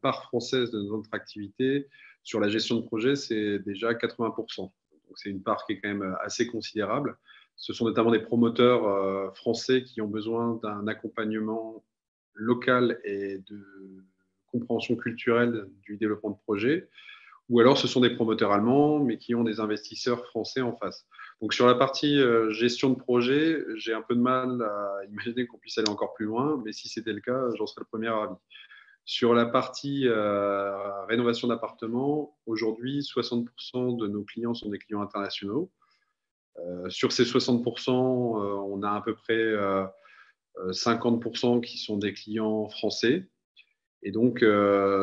part française de notre activité sur la gestion de projet, c'est déjà 80%. Donc, c'est une part qui est quand même assez considérable. Ce sont notamment des promoteurs français qui ont besoin d'un accompagnement local et de compréhension culturelle du développement de projet. Ou alors, ce sont des promoteurs allemands, mais qui ont des investisseurs français en face. Donc, sur la partie gestion de projet, j'ai un peu de mal à imaginer qu'on puisse aller encore plus loin, mais si c'était le cas, j'en serais le premier ravi. Sur la partie rénovation d'appartements, aujourd'hui, 60% de nos clients sont des clients internationaux. Sur ces 60%, on a à peu près 50% qui sont des clients français. Et donc,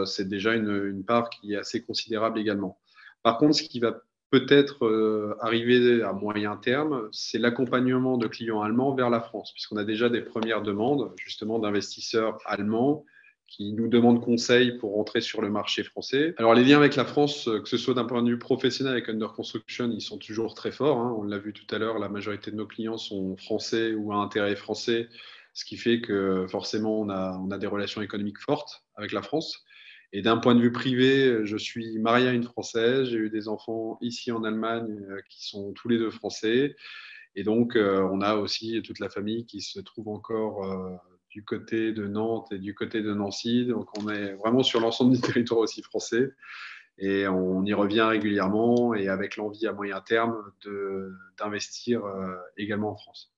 c'est déjà une part qui est assez considérable également. Par contre, ce qui va peut-être arriver à moyen terme, c'est l'accompagnement de clients allemands vers la France, puisqu'on a déjà des premières demandes justement d'investisseurs allemands qui nous demandent conseil pour rentrer sur le marché français. Alors, les liens avec la France, que ce soit d'un point de vue professionnel avec Under Construction, ils sont toujours très forts, hein. On l'a vu tout à l'heure, la majorité de nos clients sont français ou à intérêt français, ce qui fait que forcément, on a des relations économiques fortes avec la France. Et d'un point de vue privé, je suis marié à une Française, j'ai eu des enfants ici en Allemagne qui sont tous les deux français. Et donc, on a aussi toute la famille qui se trouve encore du côté de Nantes et du côté de Nancy. Donc, on est vraiment sur l'ensemble du territoire aussi français. Et on y revient régulièrement et avec l'envie à moyen terme d'investir également en France.